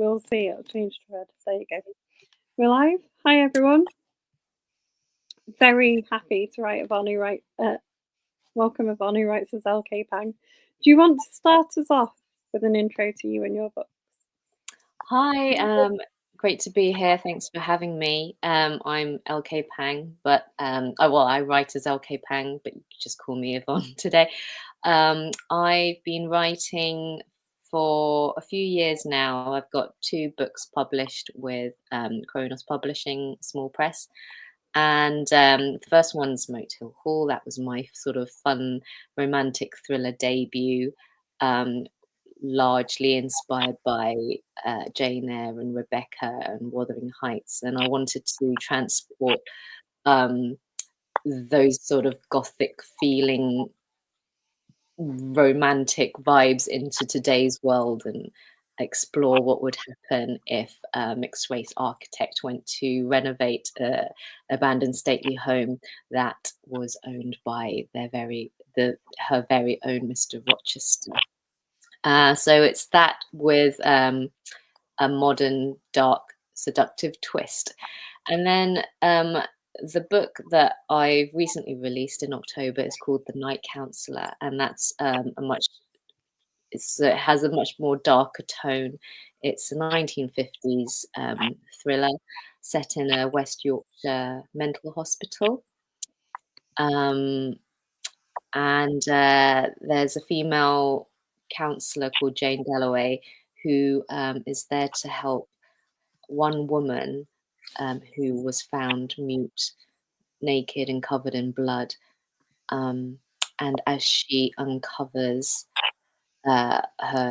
We'll see. It'll change to red. There you go. We're live. Hi, everyone. Very happy to write Ivanu Wright. Welcome Ivanu Writes as LK Pang. Do you want to start us off with an intro to you and your books? Hi, great to be here. Thanks for having me. I'm LK Pang, but I write as LK Pang, but you can just call me Yvonne today. I've been writing for a few years now. I've got 2 books published with Kronos Publishing, small press. And the first one's Moat Hill Hall. That was my sort of fun romantic thriller debut, largely inspired by Jane Eyre and Rebecca and Wuthering Heights. And I wanted to transport those sort of gothic feeling romantic vibes into today's world and explore what would happen if a mixed race architect went to renovate an abandoned stately home that was owned by her very own Mr. Rochester. So it's that with a modern, dark, seductive twist. And then the book that I recently released in October is called The Night Counsellor, and that's it has a much more darker tone. It's a 1950s thriller set in a West Yorkshire mental hospital. And there's a female counsellor called Jane Dalloway who is there to help one woman who was found mute, naked and covered in blood. And as she uncovers her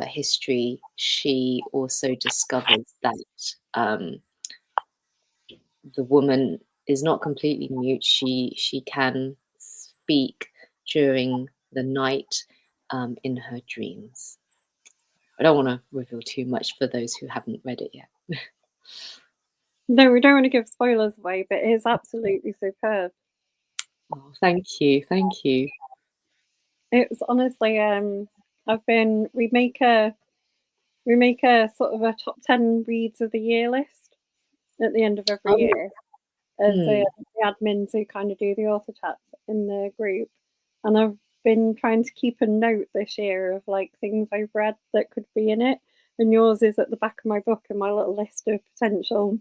history, she also discovers that the woman is not completely mute. She can speak during the night in her dreams. I don't want to reveal too much for those who haven't read it yet. No, we don't want to give spoilers away, but it is absolutely superb. Oh, thank you. It's honestly, we make a sort of a top 10 reads of the year list at the end of every year as the admins who kind of do the author chats in the group. And I've been trying to keep a note this year of like things I've read that could be in it. And yours is at the back of my book in my little list of potential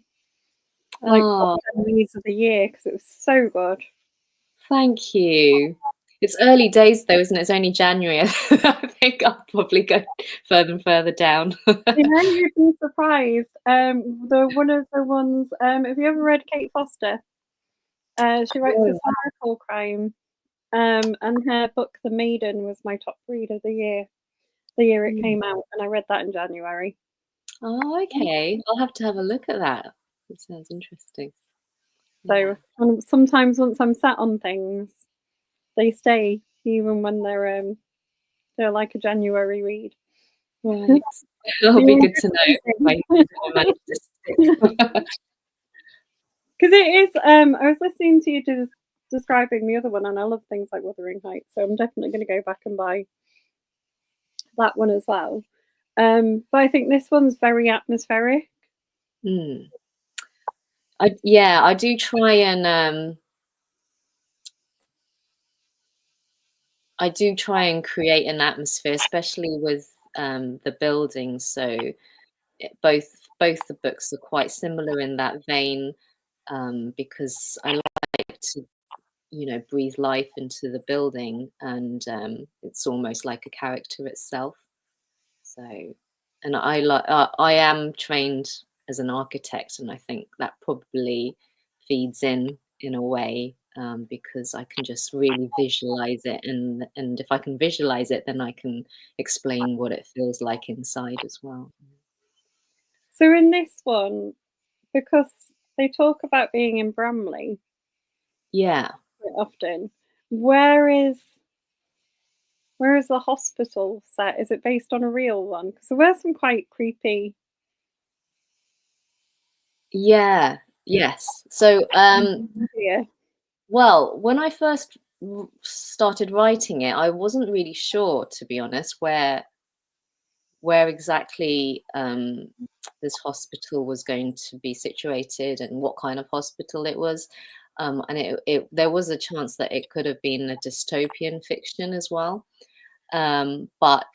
top 10 reads of the year because it was so good. Thank you. It's early days though, isn't it? It's only January. I think I'll probably go further and further down. You'd be surprised. One of the ones. Have you ever read Kate Foster? She writes historical crime, and her book The Maiden was my top read of the year it came out, and I read that in January. Oh, okay. I'll have to have a look at that. It sounds interesting. So sometimes once I'm set on things, they stay even when they're like a January read. Right. That'll be good to know. Because it is. I was listening to you describing the other one, and I love things like Wuthering Heights, so I'm definitely going to go back and buy that one as well. But I think this one's very atmospheric. I do try and create an atmosphere, especially with the buildings. So both the books are quite similar in that vein, because I like to, breathe life into the building, and it's almost like a character itself. So, and I am trained as an architect, and I think that probably feeds in a way, because I can just really visualize it, and if I can visualize it, then I can explain what it feels like inside as well. So in this one, because they talk about being in Bramley, quite often, where is the hospital set? Is it based on a real one? Because there were some quite creepy. Yes. So, well, when I first started writing it, I wasn't really sure, to be honest, where where exactly this hospital was going to be situated and what kind of hospital it was. And there was a chance that it could have been a dystopian fiction as well. But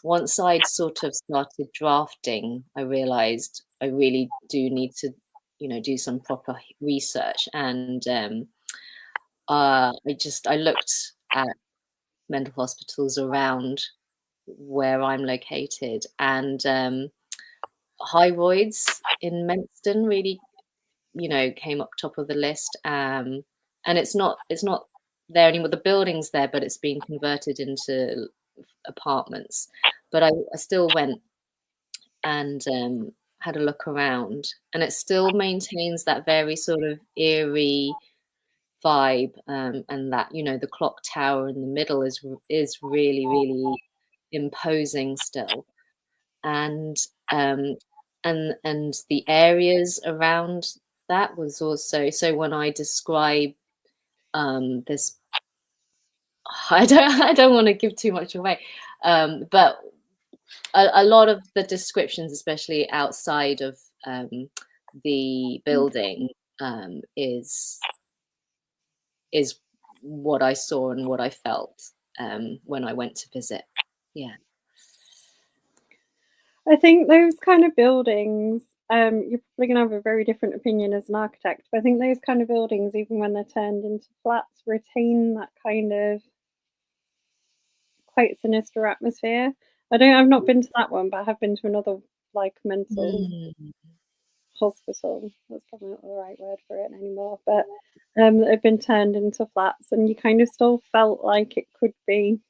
once I'd sort of started drafting, I realized I really do need to, do some proper research. And I looked at mental hospitals around where I'm located, and Hyroids in Menston really, came up top of the list. And it's not there anymore. The building's there, but it's been converted into apartments. But I still went and had a look around, and it still maintains that very sort of eerie vibe, and that, the clock tower in the middle is really, really imposing still. And um, and the areas around that was also, so when I describe this, I don't want to give too much away, but a lot of the descriptions, especially outside of the building, is what I saw and what I felt when I went to visit. Yeah. I think those kind of buildings, you're probably gonna have a very different opinion as an architect, but I think those kind of buildings, even when they're turned into flats, retain that kind of quite sinister atmosphere. I've not been to that one, but I have been to another like mental Mm. hospital. That's probably not the right word for it anymore, but that have been turned into flats, and you kind of still felt like it could be.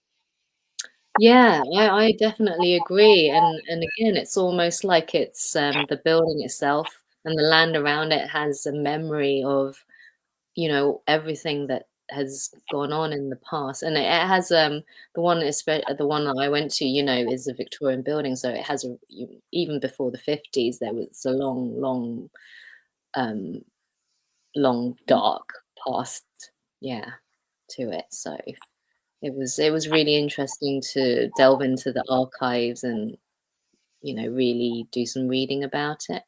Yeah, I definitely agree. And again, it's almost like it's the building itself and the land around it has a memory of, everything that has gone on in the past. And it has the one that I went to, is a Victorian building, so it has even before the 50s there was a um long dark past, yeah, to it. So it was really interesting to delve into the archives and, really do some reading about it.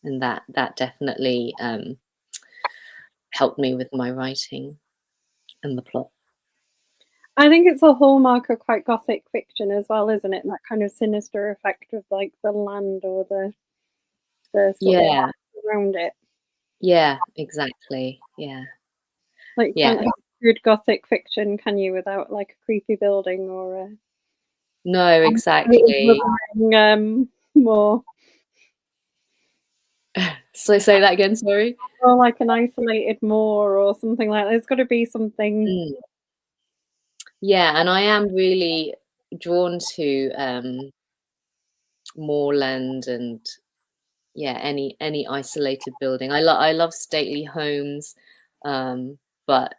And that definitely helped me with my writing and the plot. I think it's a hallmark of quite gothic fiction as well, isn't it? That kind of sinister effect of like the land or the sort of Yeah, around it. yeah, exactly. Yeah, Like you yeah. can't have good gothic fiction, can you, without like a creepy building or a No, isolated exactly. more So say that again, sorry. or like an isolated moor or something like that. There's got to be something. Mm. Yeah, and I am really drawn to moorland and, yeah, any isolated building. I love stately homes, um, but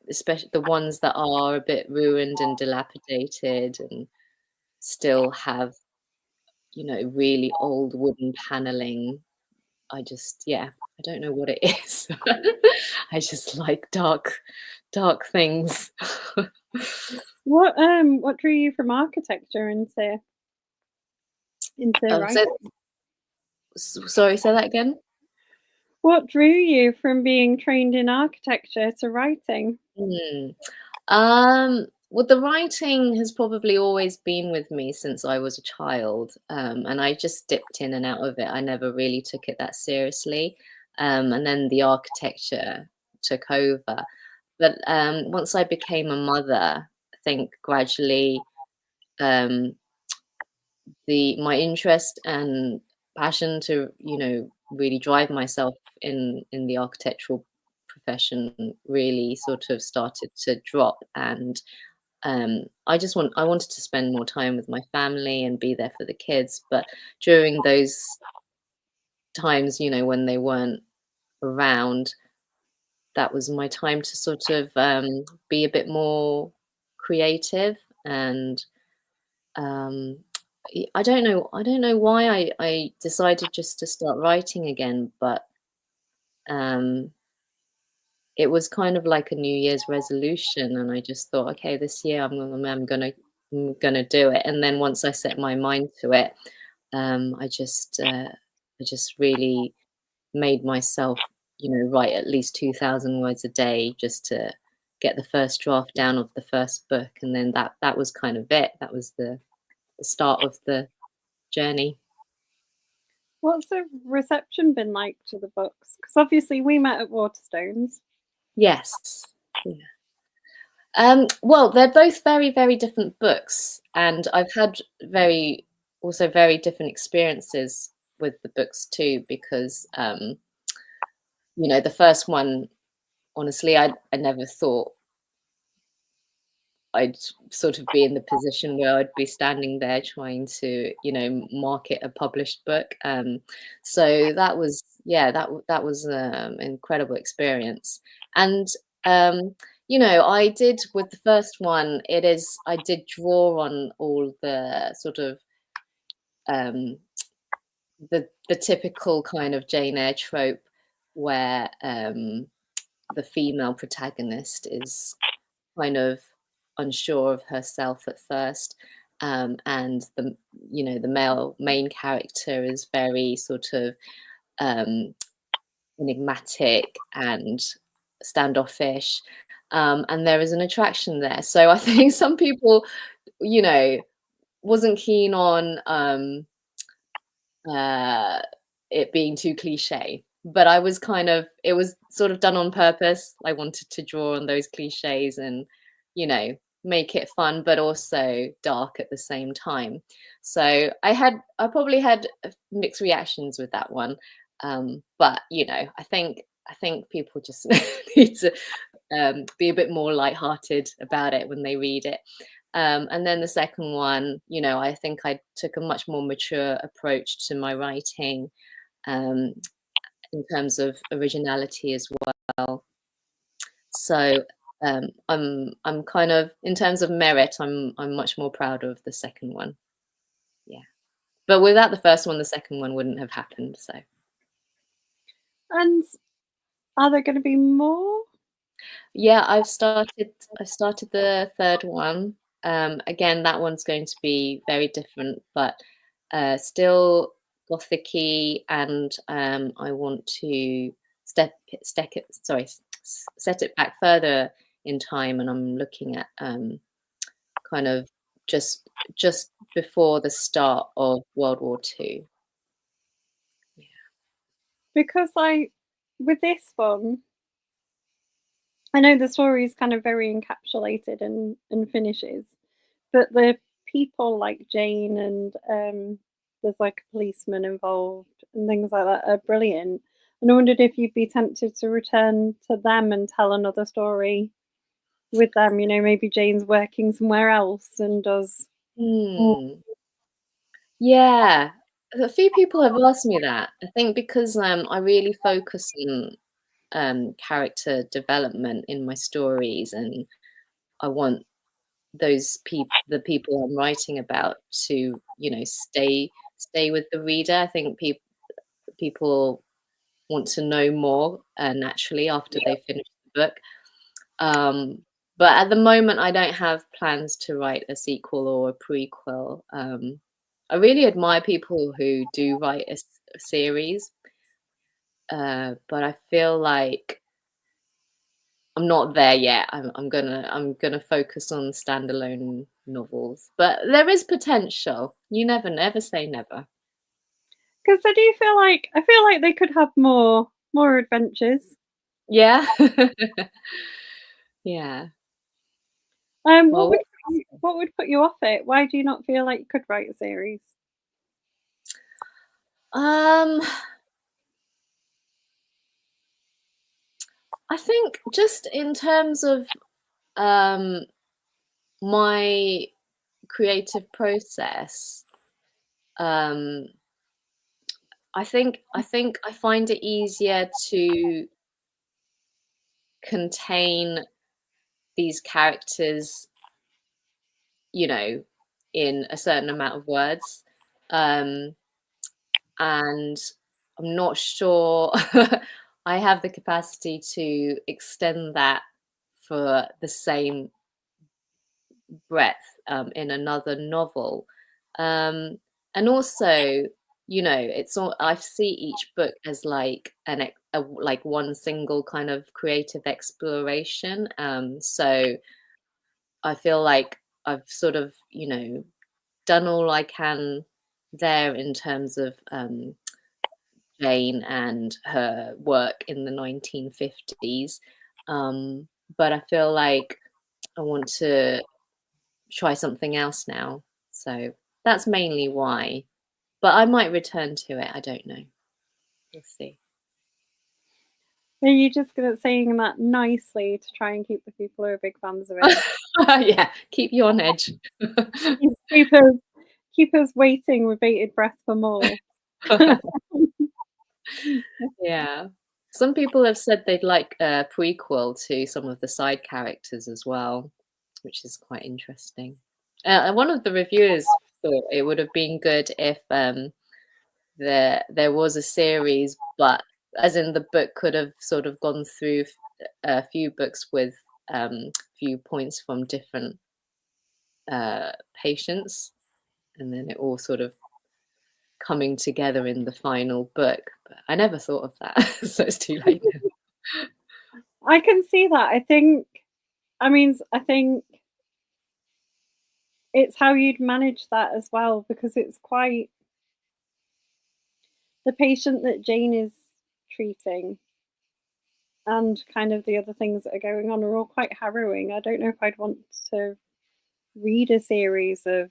especially the ones that are a bit ruined and dilapidated and still have, really old wooden paneling. Yeah, I don't know what it is. I just like dark things. What drew you from architecture into Oh, writing? sorry, say that again? What drew you from being trained in architecture to writing? Hmm. Well, the writing has probably always been with me since I was a child, and I just dipped in and out of it. I never really took it that seriously, and then the architecture took over. But once I became a mother, I think gradually um, the my interest and passion to, really drive myself in the architectural profession really sort of started to drop. And I wanted to spend more time with my family and be there for the kids. But during those times, when they weren't around, that was my time to sort of be a bit more creative. And um, I don't know why I decided just to start writing again, but um, it was kind of like a New Year's resolution, and I just thought, okay, this year I'm gonna I'm gonna do it. And then once I set my mind to it, I just really made myself, write at least 2,000 words a day just to get the first draft down of the first book, and then that was kind of it. That was the start of the journey. What's the reception been like to the books? Because obviously we met at Waterstones. Yes. Yeah. Well, they're both very, very different books, and I've had very different experiences with the books too, because the first one, honestly, I never thought I'd sort of be in the position where I'd be standing there trying to, market a published book. So that was, yeah, that was an incredible experience. And I did with the first one. I did draw on all the sort of the typical kind of Jane Eyre trope where the female protagonist is kind of unsure of herself at first, and the male main character is very sort of enigmatic and standoffish, and there is an attraction there. So I think some people, wasn't keen on it being too cliche. But it was sort of done on purpose. I wanted to draw on those cliches and, make it fun, but also dark at the same time. So I probably had mixed reactions with that one. But I think people just need to be a bit more lighthearted about it when they read it. And then the second one, I think I took a much more mature approach to my writing, in terms of originality as well. So I'm kind of, in terms of merit, I'm much more proud of the second one. Yeah. But without the first one, the second one wouldn't have happened. So And are there going to be more? yeah, I've started the third one. Again, that one's going to be very different, but still gothicy, and I want to set it back further in time, and I'm looking at kind of just before the start of World War II. Because with this one, I know the story is kind of very encapsulated and finishes, but the people like Jane and there's like a policeman involved and things like that are brilliant. And I wondered if you'd be tempted to return to them and tell another story with them. Maybe Jane's working somewhere else and does. Hmm. Yeah, a few people have asked me that. I think because I really focus on character development in my stories, and I want the people I'm writing about to, stay with the reader. I think people want to know more naturally after they finish the book. But at the moment, I don't have plans to write a sequel or a prequel. I really admire people who do write a series, but I feel like I'm not there yet. I'm gonna focus on standalone novels, but there is potential. You never say never. Because I feel like they could have more adventures. Yeah, yeah. What Well, would put you off it? Why do you not feel like you could write a series? um, I think just in terms of my creative process, um, I think I find it easier to contain these characters, in a certain amount of words. Um, and I'm not sure I have the capacity to extend that for the same breadth in another novel. And also, you know, it's all I see each book as like like one single kind of creative exploration. So I feel like I've sort of, you know, done all I can there in terms of Jane and her work in the 1950s. But I feel like I want to try something else now. So that's mainly why. But I might return to it. I don't know. We'll see. Are you just good at saying that nicely to try and keep the people who are big fans of it? Yeah, keep you on edge. Keep us waiting with bated breath for more. Yeah. Some people have said they'd like a prequel to some of the side characters as well, which is quite interesting. One of the reviewers thought it would have been good if there was a series, but as in the book could have sort of gone through a few books with viewpoints from different patients, and then it all sort of coming together in the final book. But I never thought of that, so it's too late now. I can see that. I think it's how you'd manage that as well, because it's quite the patient that Jane is treating and kind of the other things that are going on are all quite harrowing. I don't know if I'd want to read a series of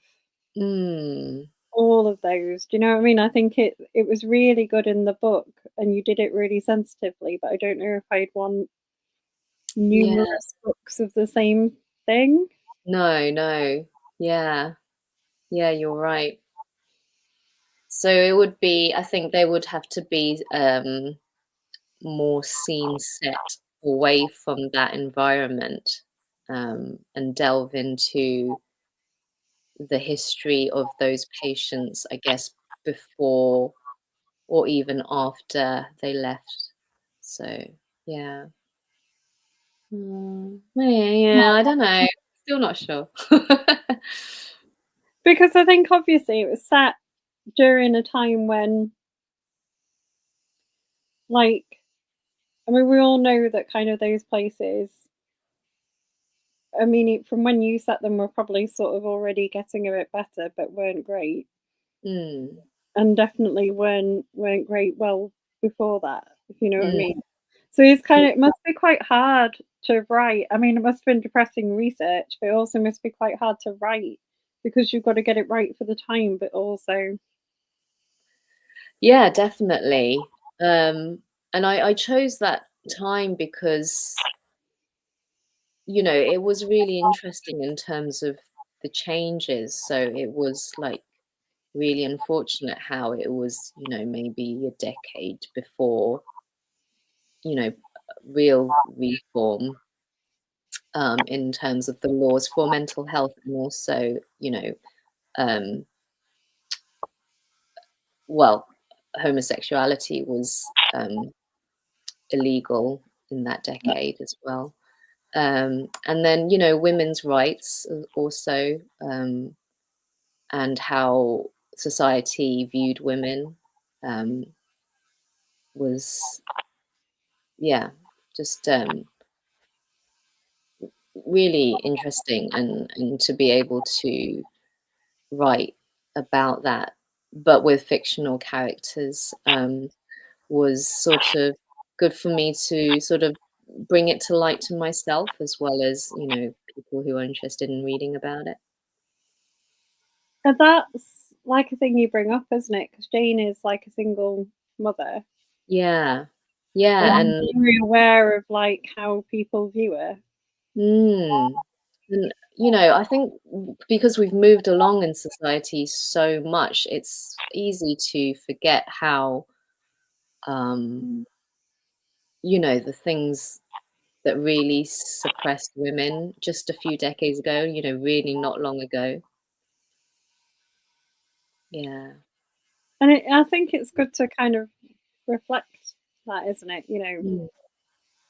all of those. Do you know what I mean? I think it was really good in the book and you did it really sensitively, but I don't know if I'd want numerous books of the same thing. No. Yeah, you're right. So it would be, I think they would have to be more scenes set away from that environment, and delve into the history of those patients, I guess, before or even after they left. So, yeah. Yeah, I don't know. Still not sure. Because I think obviously it was set during a time when, like, I mean, we all know that kind of those places, I mean, from when you set them, were probably sort of already getting a bit better, but weren't great. And definitely weren't great well before that, if you know what I mean. So it's kind of, it must be quite hard to write. I mean, it must have been depressing research, but it also must be quite hard to write because you've got to get it right for the time, but also. Yeah, definitely. And I chose that time because, you know, it was really interesting in terms of the changes. So it was like really unfortunate how it was, you know, maybe a decade before, you know, real reform in terms of the laws for mental health, and also, you know, well, homosexuality was illegal in that decade as well. And then, you know, women's rights also, and how society viewed women was, yeah, just really interesting, and to be able to write about that, but with fictional characters, was sort of good for me to sort of bring it to light to myself, as well as, you know, people who are interested in reading about it. And that's like a thing you bring up, isn't it? Because Jane is like a single mother. Yeah. And And very aware of like how people view her. and, you know, I think because we've moved along in society so much, it's easy to forget how, you know, the things that really suppressed women just a few decades ago, you know, really not long ago. Yeah. And I think it's good to kind of reflect that, isn't it? You know, Mm.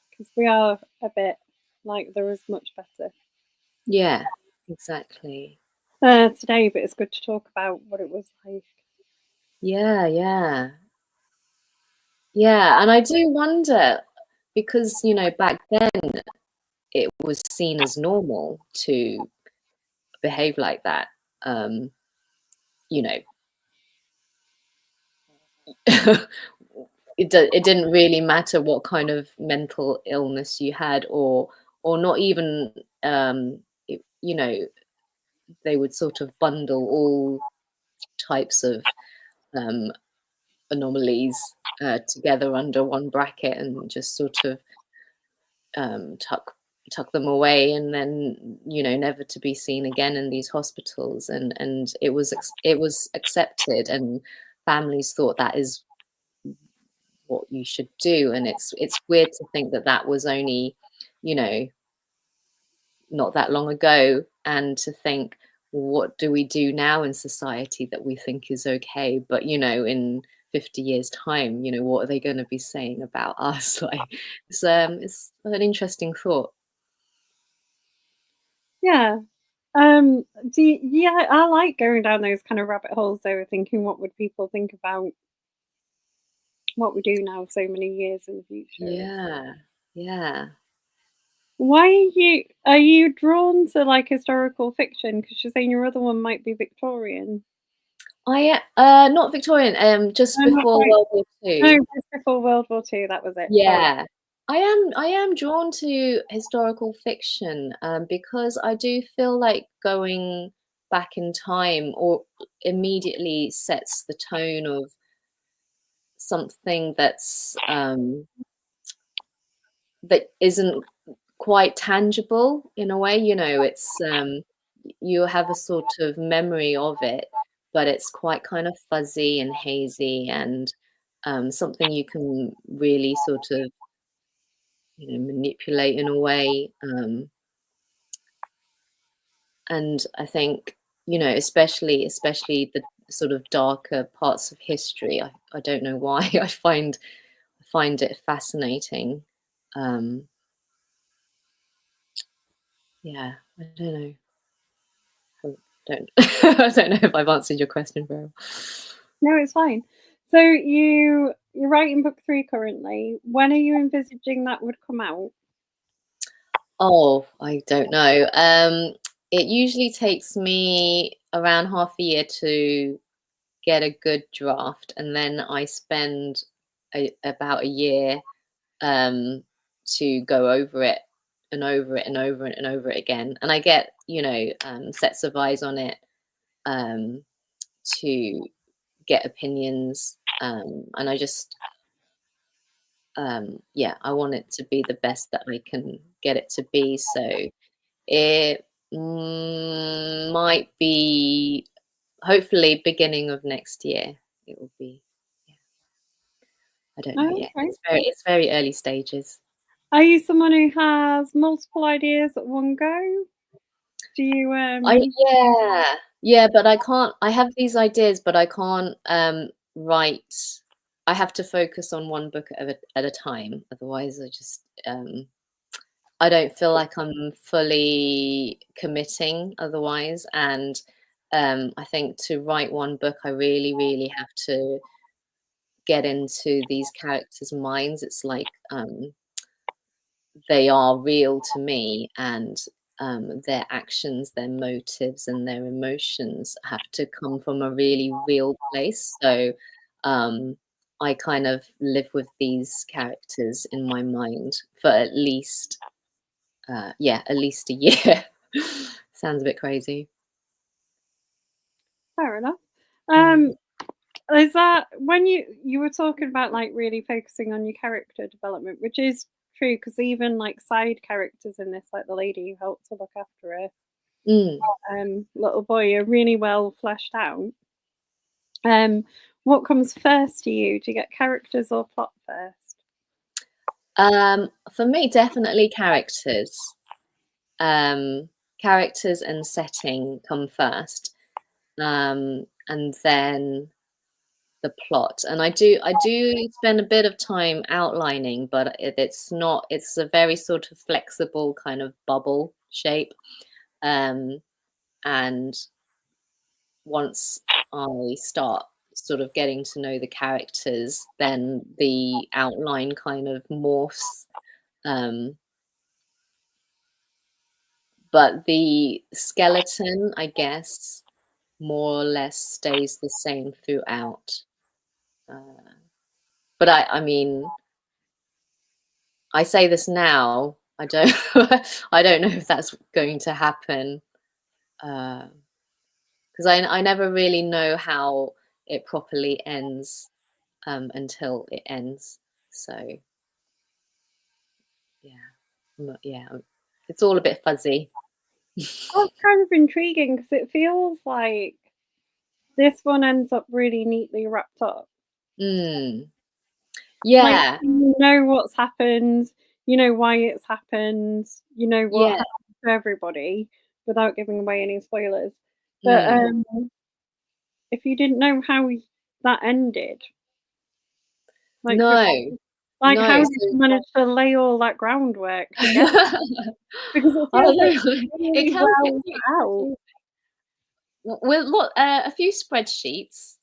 because we are a bit like there is much better. Yeah. exactly. today, but it's good to talk about what it was like. Yeah, yeah. Yeah, and I do wonder because, you know, back then it was seen as normal to behave like that. You know, it didn't really matter what kind of mental illness you had, or not even, you know, they would sort of bundle all types of um, anomalies together under one bracket and just sort of tuck them away, and then, you know, never to be seen again in these hospitals. And it was accepted, and families thought that is what you should do. And it's weird to think that that was only, you know, not that long ago, and to think, what do we do now in society that we think is okay? But, you know, in 50 years time, you know, what are they going to be saying about us? Like, it's an interesting thought. Yeah. Yeah, I like going down those kind of rabbit holes though, thinking what would people think about what we do now so many years in the future. Yeah, yeah. Why are you drawn to like historical fiction? Because you're saying your other one might be Victorian. Not Victorian, just No, not before quite. World War No, Two. just before World War Two. That was it. Sorry. Yeah. I am drawn to historical fiction, because I do feel like going back in time or immediately sets the tone of something that isn't quite tangible in a way. You know, it's you have a sort of memory of it, but it's quite kind of fuzzy and hazy, and something you can really sort of, you know, manipulate in a way. And I think, you know, especially the sort of darker parts of history. I don't know why I find it fascinating. Um, yeah, I don't know. Don't I don't know if I've answered your question very well. No, it's fine. So you're writing book 3 currently. When are you envisaging that would come out? Oh, I don't know. It usually takes me around half a year to get a good draft, and then I spend about a year um, to go over it and over it and over it and over it again. And I get, you know, sets of eyes on it, um, to get opinions. And I just, yeah, I want it to be the best that I can get it to be. So it might be, hopefully, beginning of next year. It will be. Yeah, I don't know Oh, yet. okay. It's very early stages. Are you someone who has multiple ideas at one go? Do you I Yeah, yeah, but I can't. I have these ideas, but I can't write. I have to focus on one book at a time. Otherwise, I don't feel like I'm fully committing otherwise. And I think to write one book, I really, really have to get into these characters' minds. It's like they are real to me, and their actions, their motives, and their emotions have to come from a really real place. So um, I kind of live with these characters in my mind for at least a year. Sounds a bit crazy. fair enough. Mm. Um, is that when you were talking about like really focusing on your character development, which is true because even like side characters in this, like the lady who helped to look after her Mm. little boy, are really well fleshed out. Um, what comes first to you? Do you get characters or plot first? For me, definitely characters. Um, Characters and setting come first, and then the plot. And I do spend a bit of time outlining, but it's not. It's a very sort of flexible kind of bubble shape. Um, and once I start sort of getting to know the characters, then the outline kind of morphs. But the skeleton, I guess, more or less stays the same throughout. But I mean, I say this now. I don't. I don't know if that's going to happen because I never really know how it properly ends until it ends. So yeah, it's all a bit fuzzy. That's kind of intriguing because it feels like this one ends up really neatly wrapped up. Mm. Like, Yeah, you know what's happened, you know why it's happened, you know what yeah. happened to everybody without giving away any spoilers. But Mm. if you didn't know how that ended, like No, how no. did you manage to lay all that groundwork to get there? Because it Oh, feels like no. It really can get well quite out. confusing. With a few spreadsheets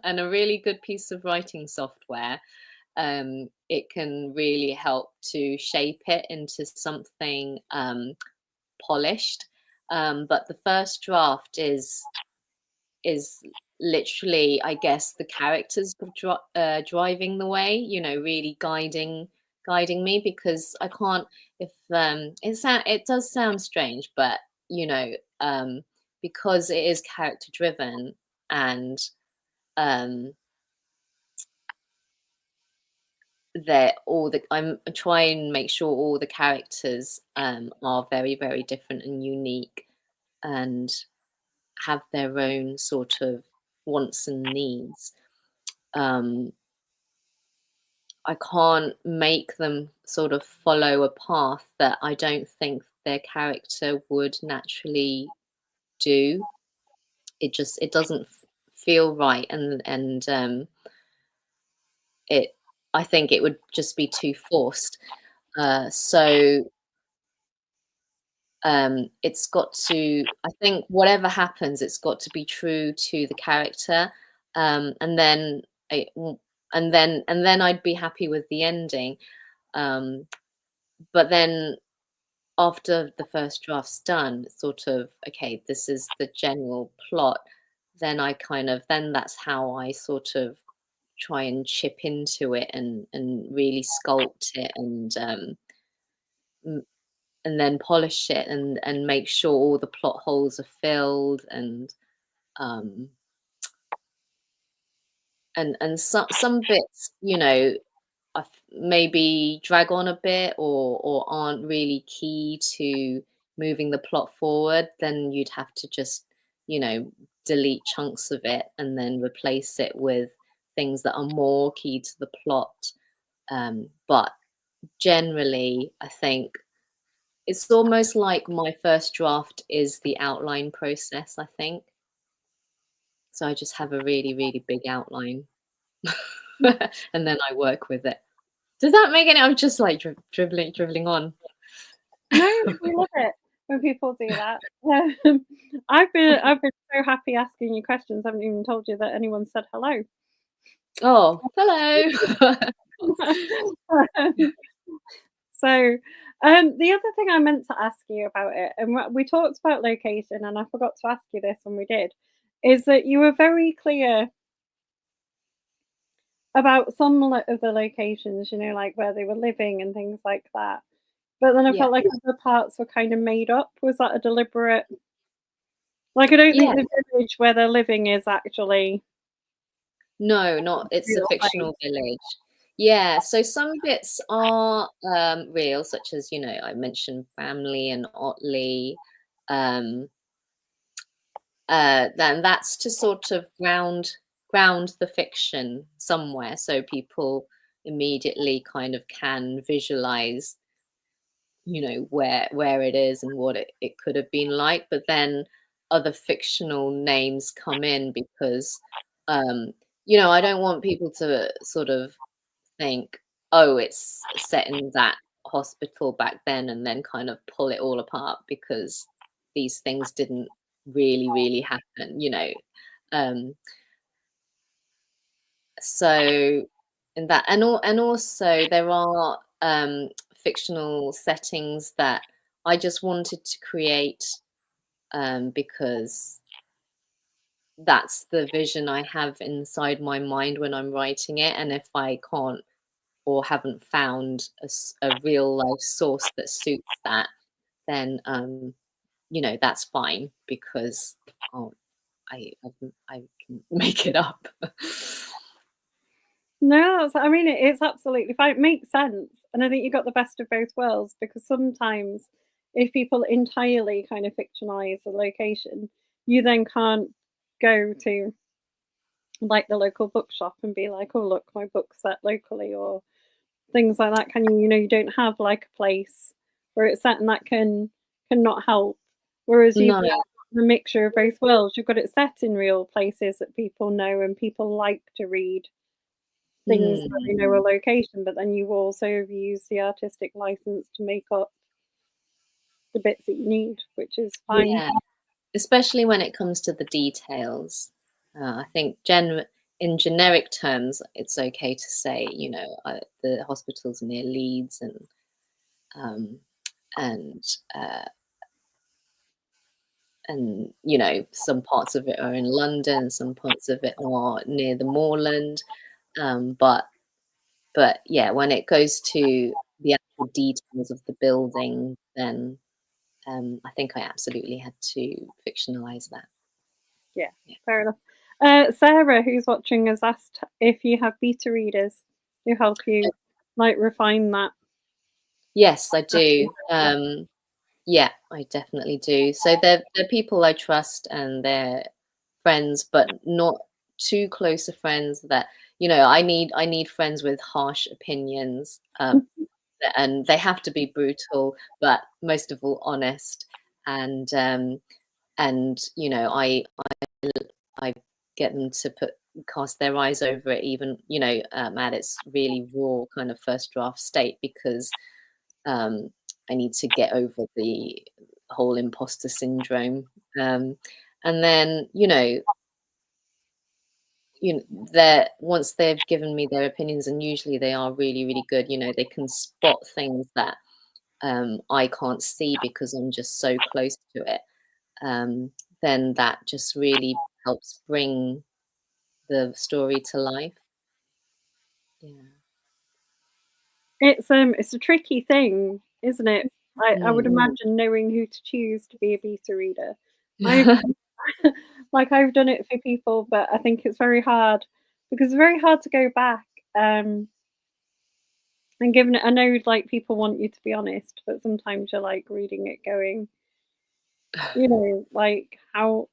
and a really good piece of writing software, it can really help to shape it into something polished. But the first draft is literally, I guess, the characters driving the way. You know, really guiding me because I can't. If it does sound strange, but you know, because it is character driven and um that all the I'm try and make sure all the characters are very, very different and unique and have their own sort of wants and needs. Um, I can't make them sort of follow a path that I don't think their character would naturally do. It doesn't feel right, and it I think it would just be too forced. So it's got to I think whatever happens, it's got to be true to the character, and then and then I'd be happy with the ending. Um, but then after the first draft's done, it's sort of okay, this is the general plot. Then then that's how I sort of try and chip into it and really sculpt it and then polish it and make sure all the plot holes are filled um and some bits, you know, maybe drag on a bit or aren't really key to moving the plot forward, then you'd have to just, you know, delete chunks of it and then replace it with things that are more key to the plot. But generally, I think it's almost like my first draft is the outline process, I think. So I just have a really, really big outline, and then I work with it. Does that make any I'm just like dribbling on. No, we love it when people do that. I've been so happy asking you questions. I haven't even told you that anyone said hello. Oh, hello. So, the other thing I meant to ask you about it, and we talked about location, and I forgot to ask you this when we did, is that you were very clear about some of the locations, you know, like where they were living and things like that. But then I Yeah. felt like other parts were kind of made up. Was that a deliberate? Like, I don't Yeah. think the village where they're living is actually No, not a it's a real fictional place. village. Yeah, so some bits are real, such as, you know, I mentioned family and Otley. Um, then that's to sort of ground the fiction somewhere so people immediately kind of can visualize, you know, where it is and what it could have been like. But then other fictional names come in because you know, I don't want people to sort of think, oh, it's set in that hospital back then and then kind of pull it all apart because these things didn't really happen, you know. Um, so in that, and also there are fictional settings that I just wanted to create because that's the vision I have inside my mind when I'm writing it. And if I can't or haven't found a real life source that suits that, then you know, that's fine because oh, I can make it up. No, I mean, it's absolutely fine. It makes sense. And I think you got the best of both worlds because sometimes if people entirely kind of fictionalize a location, you then can't go to like the local bookshop and be like, oh, look, my book's set locally or things like that. Can you, you don't have like a place where it's set and that can not help. Whereas you've No, got the mixture of both worlds. You've got it set in real places that people know and people like to read things that mm, they know a location, but then you also use the artistic license to make up the bits that you need, which is fine. yeah, especially when it comes to the details. I think in generic terms, it's okay to say, you know, the hospital's near Leeds um, and uh, and you know, some parts of it are in London, some parts of it are near the moorland. Um, but but yeah, when it goes to the actual details of the building, then I think I absolutely had to fictionalize that. Yeah, Yeah. fair enough. Sarah, who's watching, has asked if you have beta readers who help you like refine that. Yes, I do. Yeah, I definitely do. So they're people I trust and they're friends, but not too close of friends that, you know, I need friends with harsh opinions. And they have to be brutal, but most of all honest. And you know, I get them to cast their eyes over it, even you know, at its really raw kind of first draft state, because um, I need to get over the whole imposter syndrome. Um, and then that once they've given me their opinions, and usually they are really good. You know, they can spot things that I can't see because I'm just so close to it. Um, then that just really helps bring the story to life. Yeah. It's a tricky thing, isn't it? I would Mm. imagine knowing who to choose to be a beta reader. I've like I've done it for people, but I think it's very hard because it's very hard to go back. And given it, I know like people want you to be honest, but sometimes you're like reading it going, like how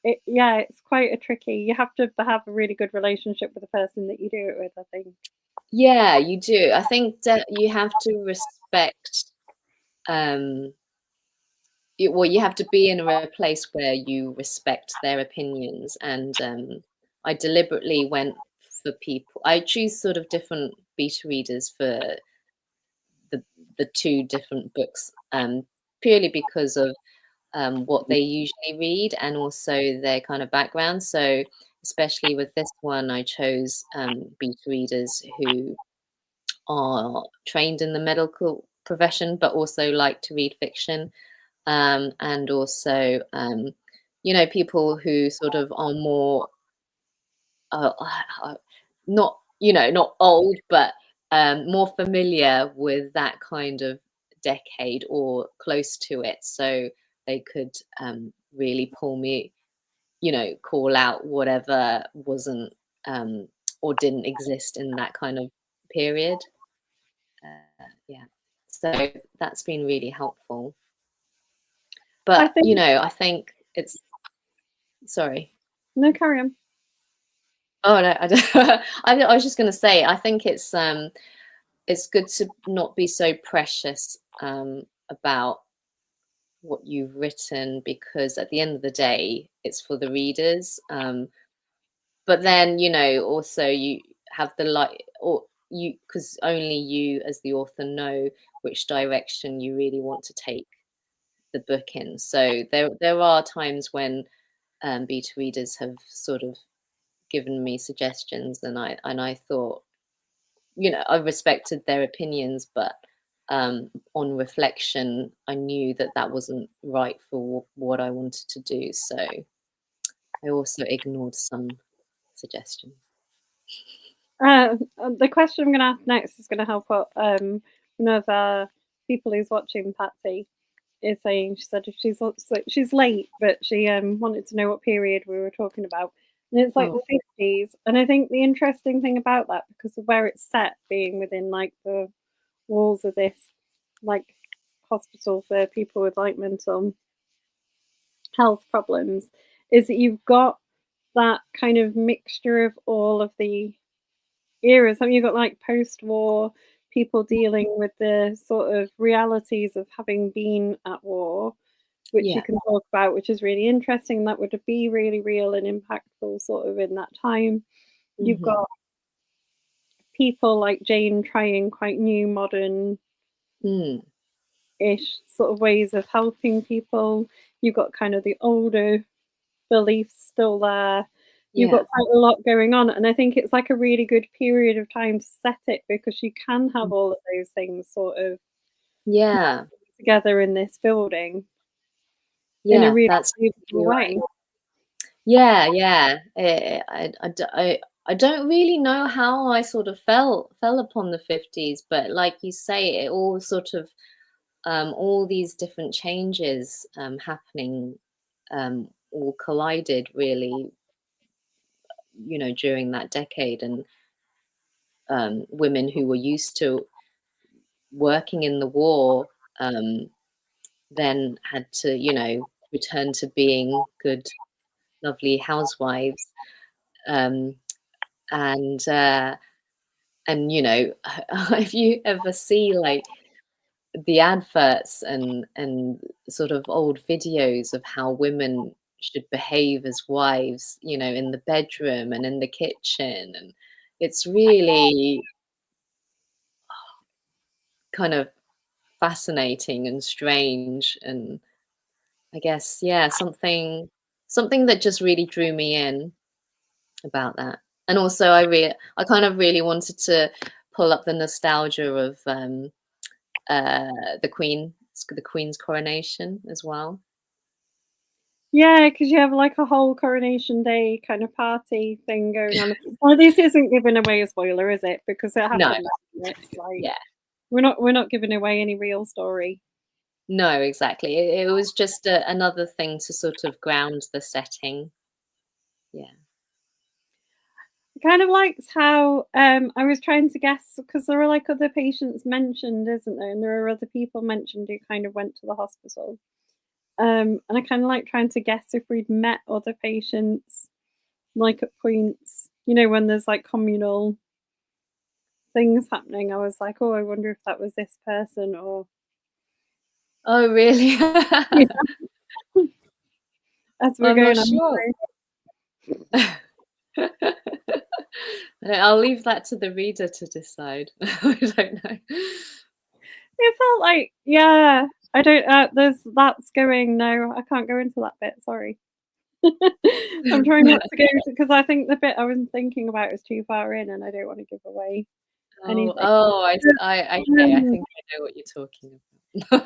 it. Yeah, it's quite a tricky. You have to have a really good relationship with the person that you do it with. I think. Yeah, you do. I think that you have to respect, um, well, you have to be in a place where you respect their opinions. And I deliberately went for people. I choose sort of different beta readers for the the two different books, purely because of what they usually read and also their kind of background. So, especially with this one, I chose beta readers who are trained in the medical profession, but also like to read fiction. And also, people who sort of are more, uh, uh, not, not old, but more familiar with that kind of decade or close to it. So they could really pull me, call out whatever wasn't or didn't exist in that kind of period. Yeah. So that's been really helpful. I But, think I think it's sorry. no carry on. Oh, no, I don't I was just gonna say, I think it's good to not be so precious, about what you've written because at the end of the day, it's for the readers. But then, also you have the light or you because only you as the author know which direction you really want to take the book in. So there are times when beta readers have sort of given me suggestions, and I thought, I respected their opinions, but on reflection, I knew that that wasn't right for what I wanted to do. So I also ignored some suggestions. The question I'm going to ask next is going to help out one of the people who's watching, Patsy, is saying, she said if she's late, but she wanted to know what period we were talking about. And it's like the 50s. And I think the interesting thing about that, because of where it's set, being within like the walls of this like hospital for people with like mental health problems, is that you've got that kind of mixture of all of the eras. I mean, you've got like post-war people dealing with the sort of realities of having been at war, which you can talk about, which is really interesting. That would be really real and impactful sort of in that time. You've got people like Jane trying quite new, modern-ish sort of ways of helping people. You've got kind of the older beliefs still there. You've got quite a lot going on, and I think it's like a really good period of time to set it, because you can have all of those things sort of together in this building in a really beautiful way. I don't really know how I sort of fell upon the 50s, but like you say, it all sort of all these different changes happening all collided really, during that decade, and women who were used to working in the war then had to, return to being good, lovely housewives. And if you ever see like the adverts and sort of old videos of how women should behave as wives, in the bedroom and in the kitchen, and it's really kind of fascinating and strange, and I guess something that just really drew me in about that. And also I kind of really wanted to pull up the nostalgia of the Queen's coronation as well. Yeah, because you have like a whole Coronation Day kind of party thing going on. Well, this isn't giving away a spoiler, is it? Because it happened. No. It's like, we're not giving away any real story. No, exactly. It was just another thing to sort of ground the setting. Yeah. I kind of liked how I was trying to guess, because there are like other patients mentioned, isn't there? And there are other people mentioned who kind of went to the hospital. And I kind of like trying to guess if we'd met other patients, like at points, when there's like communal things happening. I was like, oh, I wonder if that was this person or. Oh, really? As we're going on. Sure. I'll leave that to the reader to decide. I don't know. It felt like, I don't. That's going. No, I can't go into that bit. Sorry. I'm trying not to go because I think the bit I was thinking about is too far in, and I don't want to give away anything. I think I know what you're talking about.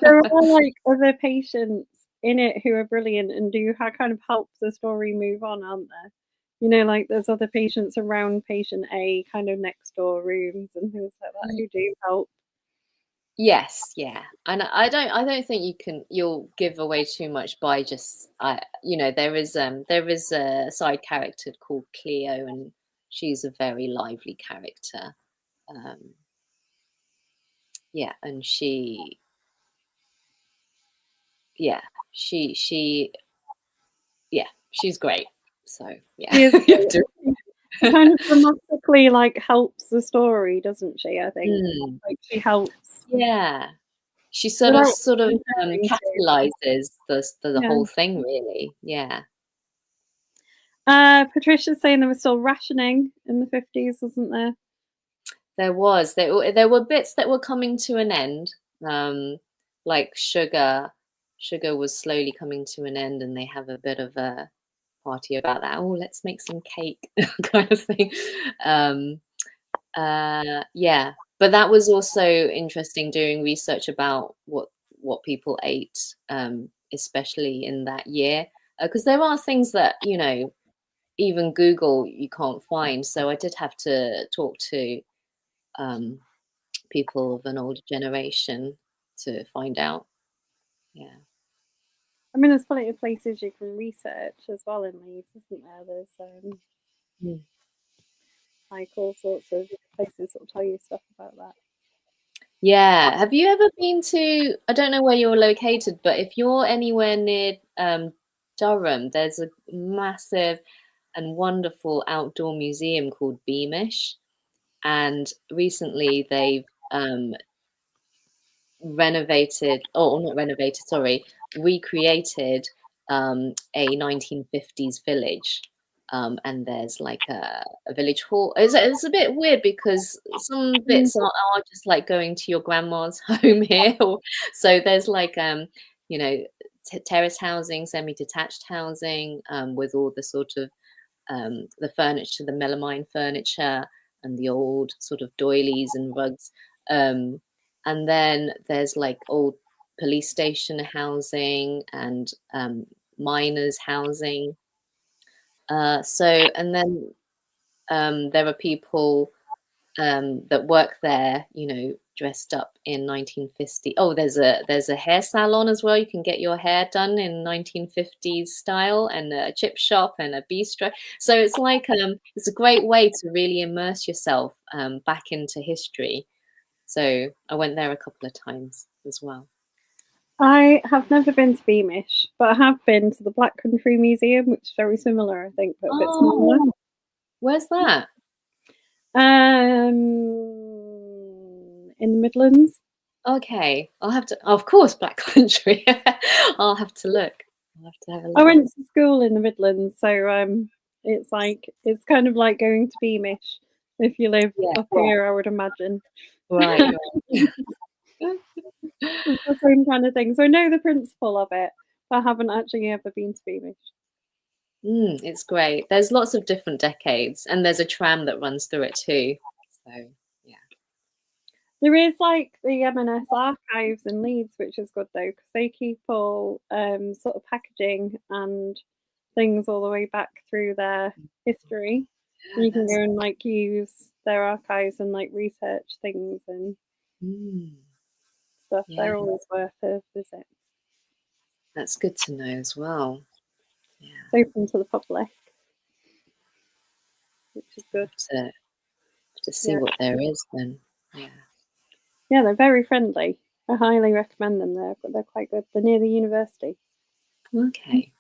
There are like other patients in it who are brilliant and do kind of help the story move on, aren't there? Like there's other patients around patient A, kind of next door rooms and things like that who do help. Yes, yeah, and I don't think you'll give away too much by just there is a side character called Cleo, and she's a very lively character. And she's great. So yeah. She kind of dramatically like helps the story, doesn't she? I think like she helps. Yeah, she sort of catalyzes the whole thing, really. Yeah. Patricia's saying there was still rationing in the 50s, wasn't there? There was. There were bits that were coming to an end, like sugar sugar was slowly coming to an end, and they have a bit of a party about that. Oh, let's make some cake kind of thing. Um, yeah, but that was also interesting doing research about what people ate, especially in that year, because there are things that even Google you can't find. So I did have to talk to um, people of an older generation to find out. Yeah. I mean, there's plenty of places you can research as well in Leeds, isn't there? There's Mm. like all sorts of places that will tell you stuff about that. Yeah. Have you ever been to, I don't know where you're located, but if you're anywhere near Durham, there's a massive and wonderful outdoor museum called Beamish. And recently they've renovated, or not renovated, sorry, recreated a 1950s village. And there's like a village hall. It's a bit weird because some Mm. bits are just like going to your grandma's home here. So there's like, you know, terrace housing, semi-detached housing with all the sort of the furniture, the melamine furniture, and the old sort of doilies and rugs. And then there's like old police station housing and miners housing. And then there are people that work there, dressed up in 1950. Oh, there's a hair salon as well. You can get your hair done in 1950s style, and a chip shop and a bistro. So it's like it's a great way to really immerse yourself back into history. So I went there a couple of times as well. I have never been to Beamish, but I have been to the Black Country Museum, which is very similar, I think, but a bit smaller. Oh, where's that? In the Midlands. Okay, I'll have to. Of course, Black Country. I'll have to look. I'll have to have a I look. went to school in the Midlands, so it's kind of like going to Beamish if you live Yeah. up here, I would imagine. Right. It's the same kind of thing. So I know the principle of it, but I haven't actually ever been to Beamish. It's great. There's lots of different decades, and there's a tram that runs through it too. So yeah. There is like the M&S archives in Leeds, which is good though, because they keep all sort of packaging and things all the way back through their history. And you can go and like use their archives and like research things and stuff. Yeah. They're always worth a visit. That's good to know as well. Yeah. It's open to the public, which is good. To see what there is then. Yeah. Yeah, they're very friendly. I highly recommend them. They're quite good. They're near the university. Okay.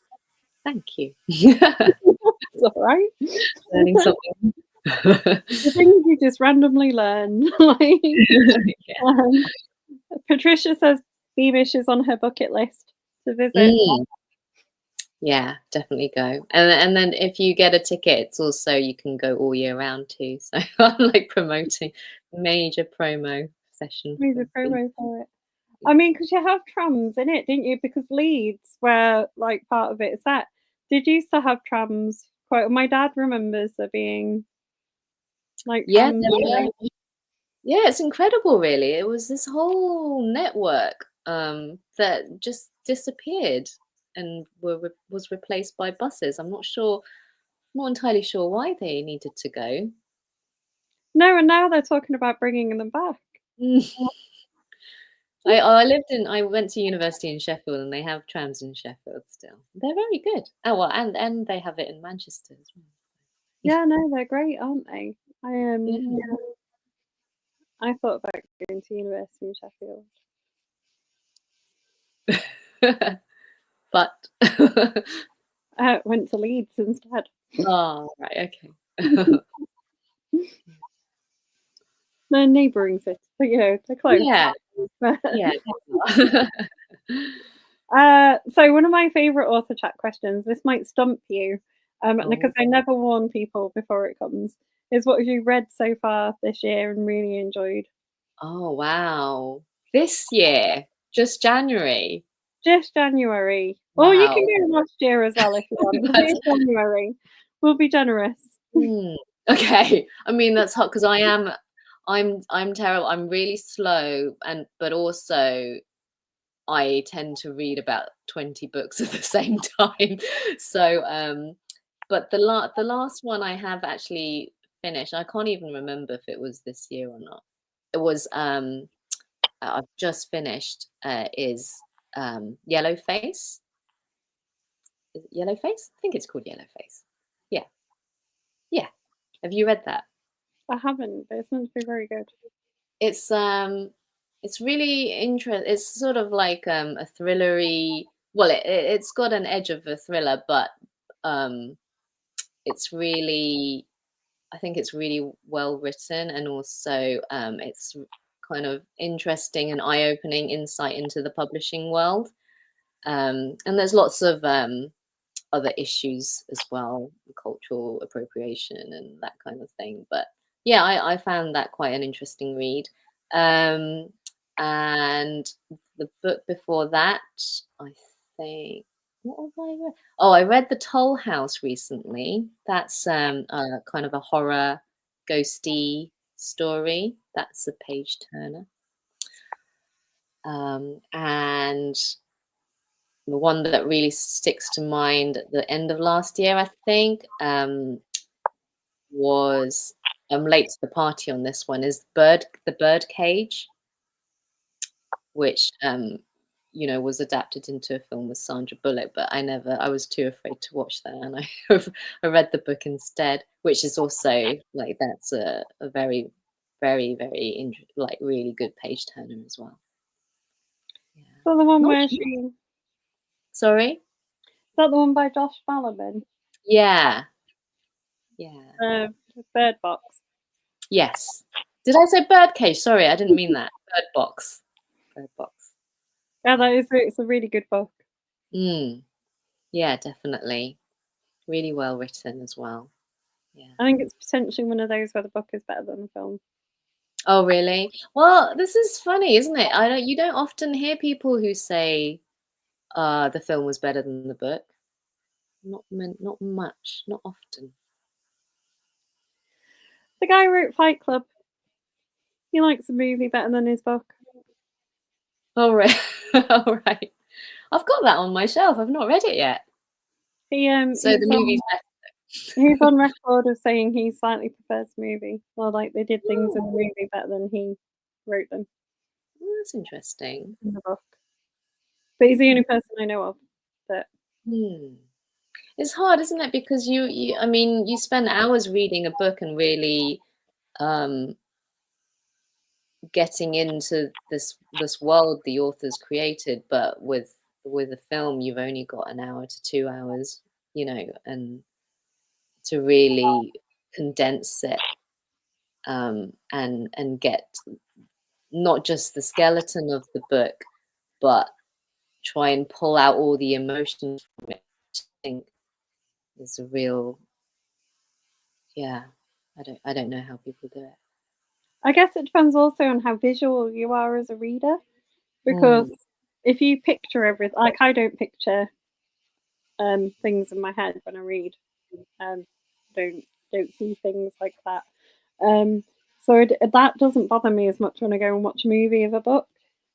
Thank you. It's all right. Learning something. The things you just randomly learn. Like, Patricia says Beamish is on her bucket list to visit. Yeah, definitely go. And then if you get a ticket, it's also you can go all year round too. So I'm like promoting major promo session. Major promo for it. I mean, because you have trams in it, didn't you? Because Leeds, where like part of it is at, did used to have trams. My dad remembers there being like trams. Yeah, it's incredible, really. It was this whole network that just disappeared and was replaced by buses. I'm not entirely sure why they needed to go. No, and now they're talking about bringing them back. I went to university in Sheffield, and they have trams in Sheffield still. They're very good. Oh well, and they have it in Manchester as well. Yeah, no, they're great, aren't they? I thought about going to university in Sheffield. But I went to Leeds instead. Oh, right, okay. They're neighbouring cities, but they're close. Yeah. So one of my favourite author chat questions, this might stump you, because I never warn people before it comes, is what have you read so far this year and really enjoyed? Oh, wow. This year? Just January? This January. Or you can Wow. go last year as well if you want. This January. We'll be generous. Okay. I mean, that's hard because I'm terrible. I'm really slow, but also I tend to read about 20 books at the same time. So, but the last one I have actually finished, I can't even remember if it was this year or not. It was I've just finished is Yellowface. Is it Yellowface? I think it's called Yellowface. Yeah. Yeah. Have you read that? I haven't, but it's meant to be very good. It's really interesting. It's sort of like a thrillery. Well, it's got an edge of a thriller, but it's really, I think it's really well written, and also it's kind of interesting and eye-opening insight into the publishing world. And there's lots of other issues as well, cultural appropriation and that kind of thing. But yeah, I found that quite an interesting read. Um, and the book before that, I think, what have I read? Oh, I read The Toll House recently. That's kind of a horror, ghosty story. That's a page turner. And the one that really sticks to mind at the end of last year, I think, was I'm late to the party on this one, is The Birdcage, which was adapted into a film with Sandra Bullock, but I was too afraid to watch that, and I read the book instead, which is also like that's a very, very, very like really good page turner as well. Yeah. So the one Not where sure. she Sorry? Is that the one by Josh Ballerman? Yeah. Yeah. Bird Box. Yes. Did I say Birdcage? Sorry, I didn't mean that. Bird Box. Bird Box. Yeah, it's a really good book. Yeah, definitely. Really well written as well. Yeah. I think it's potentially one of those where the book is better than the film. Oh, really? Well, this is funny, isn't it? You don't often hear people who say the film was better than the book. Not much, not often. The guy who wrote Fight Club. He likes the movie better than his book. Oh, right. All right. I've got that on my shelf. I've not read it yet. So the movie's better. He's on record of saying he slightly prefers the movie. Well, like they did things in the movie better than he wrote them. Oh, that's interesting. In the book. But he's the only person I know of that. It's hard, isn't it? Because you spend hours reading a book and really getting into this world the author's created, but with a film, you've only got an hour to 2 hours, and to really condense it and get not just the skeleton of the book, but try and pull out all the emotions from it. I think is a real, I don't know how people do it. I guess it depends also on how visual you are as a reader, because if you picture everything, like I don't picture things in my head when I read, don't see things like that. So that doesn't bother me as much when I go and watch a movie of a book.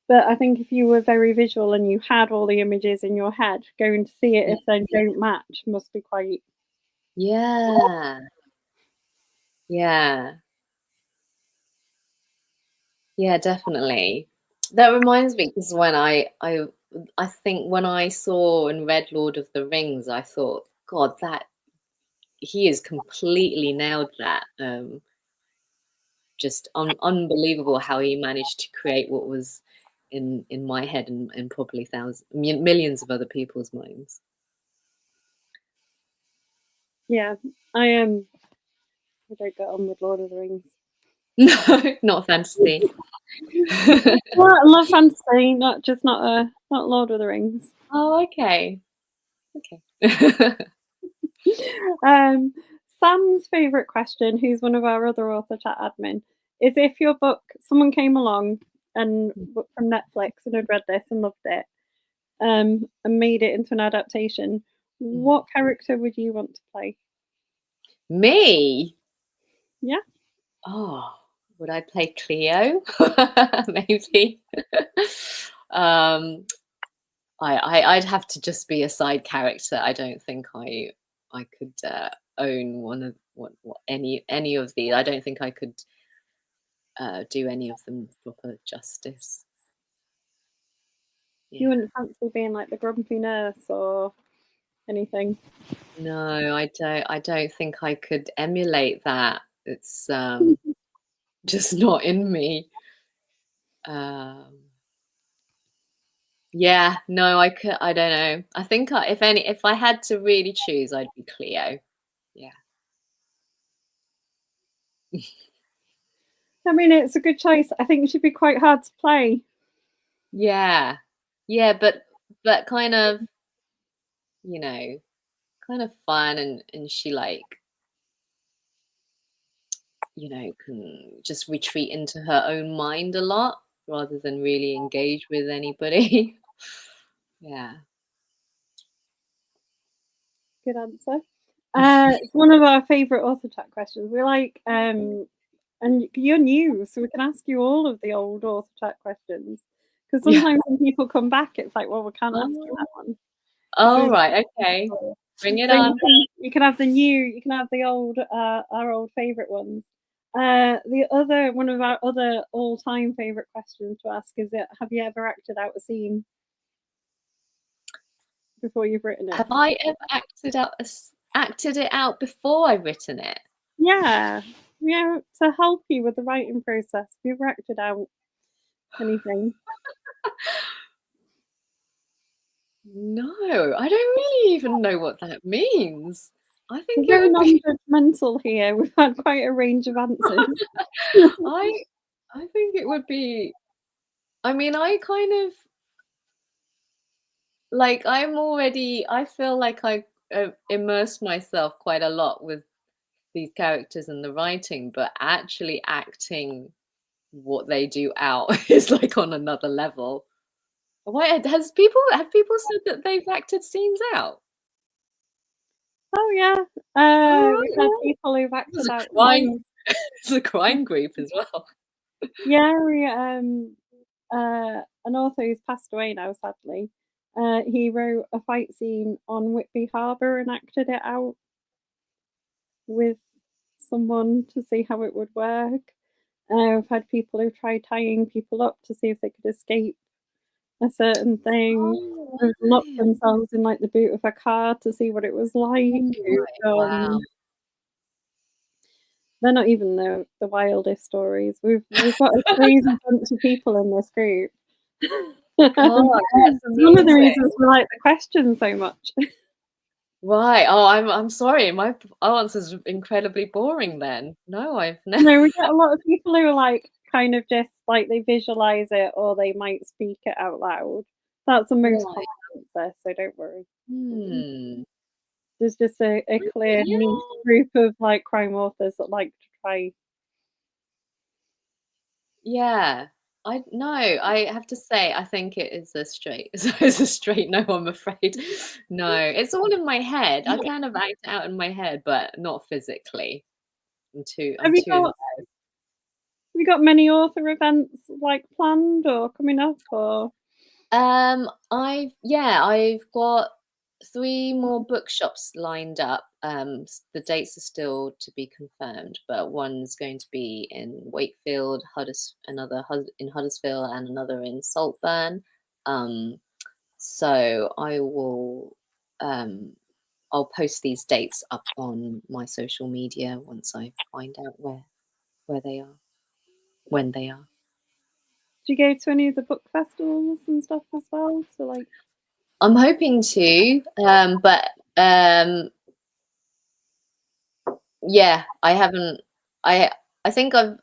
But I think if you were very visual and you had all the images in your head, going to see it if they don't match must be quite. Yeah. Yeah, definitely. That reminds me, because when I think when I saw and read Lord of the Rings, I thought, God, that he has completely nailed that. Just unbelievable how he managed to create what was in my head and probably millions of other people's minds. Yeah, I don't get on with Lord of the Rings. No, not fantasy. Well, I love fantasy, not Lord of the Rings. Oh, okay. Sam's favourite question, who's one of our other author chat admin, is if your book, someone came along and from Netflix and had read this and loved it, and made it into an adaptation, what character would you want to play? Me? Yeah. Oh, would I play Cleo? Maybe. I'd have to just be a side character. I don't think I could own one of what any of these. I don't think I could do any of them proper justice. You wouldn't fancy being like the grumpy nurse or anything? No, I don't think I could emulate that. It's just not in me. Yeah, no, I don't know. I think if I had to really choose, I'd be Cleo. Yeah. I mean, it's a good choice. I think it should be quite hard to play. Yeah. Yeah, but kind of, you know, kind of fun, and she like, can just retreat into her own mind a lot rather than really engage with anybody. Yeah. Good answer. It's one of our favourite author chat questions. We're like, and you're new, so we can ask you all of the old author chat questions. Because Yeah. sometimes when people come back, it's like, well, we can't ask you that one. Oh, right, okay. Bring it on. You can have the new, you can have the old, our old favourite ones. One of our other all-time favourite questions to ask is, have you ever acted out a scene before you've written it? Have I ever acted it out before I've written it? Yeah, to help you with the writing process. Have you ever acted out anything? No, I don't really even know what that means. I think We're it very would be. non-judgmental here. We've had quite a range of answers. I think it would be. I mean, I kind of like. I feel like I immerse myself quite a lot with these characters and the writing, but actually acting what they do out is like on another level. Why have people said that they've acted scenes out? Oh yeah, Oh, we've had right. people who've acted out. It's a crime group as well. Yeah, an author who's passed away now, sadly. He wrote a fight scene on Whitby Harbour and acted it out with someone to see how it would work. I've had people who tried tying people up to see if they could escape a certain thing. Oh, Who've locked right. themselves in like the boot of a car to see what it was like. Wow. They're not even the wildest stories. We've got a crazy bunch of people in this group. God, that's It's one of the amazing. reasons we like the question so much. Right. Oh, I'm sorry. My answer's incredibly boring then. No, I've never. No, we get a lot of people who are like kind of just like they visualize it or they might speak it out loud. That's the most Right. common answer, so don't worry. Hmm. There's just a clear Yeah. niche group of like crime authors that like to try. Yeah. I have to say, I think it is a straight. It's a straight no, I'm afraid. No, it's all in my head. I kind of act it out in my head, but not physically. I'm Have you too. got many author events like planned or coming up or? I've got 3 more bookshops lined up. The dates are still to be confirmed, but one's going to be in Wakefield, in Huddersfield, and another in Saltburn. So I'll post these dates up on my social media once I find out where they are, when they are. Do you go to any of the book festivals and stuff as well? So like, I'm hoping to, but yeah, I haven't. I think I've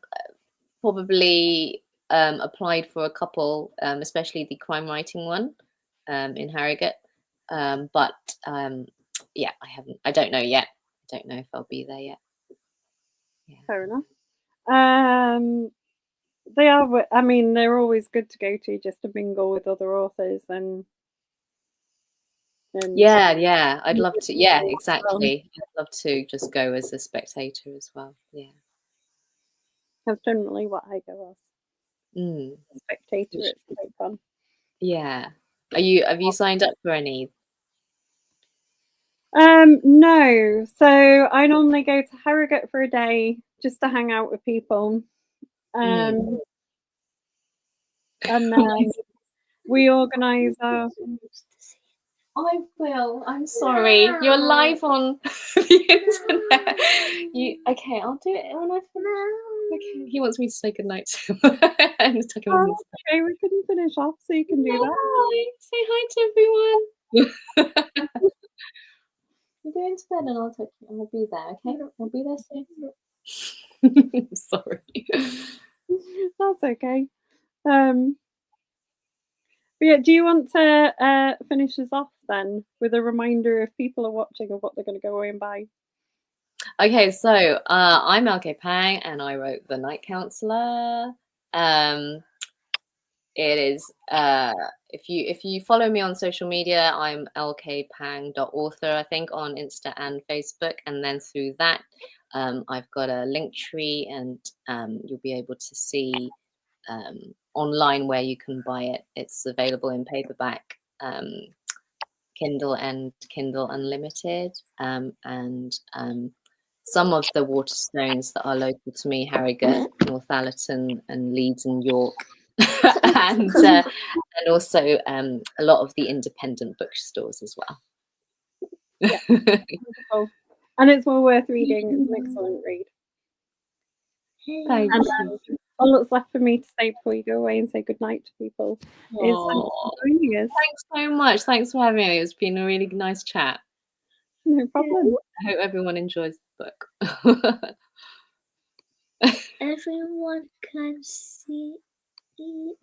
probably applied for a couple, especially the crime writing one in Harrogate. But yeah, I haven't. I don't know yet. I don't know if I'll be there yet. Yeah. fair enough. They are. I mean, they're always good to go to just to mingle with other authors and And Yeah, I'd love to. Yeah, well, exactly. I'd love to just go as a spectator as well. Yeah. that's generally what I go as. Mm. Spectator, it's quite fun. Yeah. Have you signed up for any? No. So I normally go to Harrogate for a day just to hang out with people. And then we organise our. I will. I'm sorry. You're live on the internet. Okay, I'll do it when I finish. Okay, he wants me to say goodnight to him. Okay, we can finish off so you can do that. Hi. Say hi to everyone. We're going to bed and I'll be there, okay? I'll be there soon. Sorry. That's okay. But yeah, do you want to finish us off then with a reminder if people are watching of what they're going to go away and buy? Okay, so I'm LK Pang and I wrote The Night Counselor. It is if you follow me on social media, I'm lkpang.author, I think, on Insta and Facebook, and then through that I've got a link tree, and you'll be able to see online where you can buy it. It's available in paperback, Kindle and Kindle Unlimited, and some of the Waterstones that are local to me, Harrogate, Northallerton and Leeds and York, and also a lot of the independent bookstores as well. Yeah, wonderful. And it's well worth reading. It's an excellent read. Thank you. All that's left for me to say before you go away and say goodnight to people is thanks for joining us. Thanks so much. Thanks for having me. It's been a really nice chat. No problem. I hope everyone enjoys the book. Everyone can see it.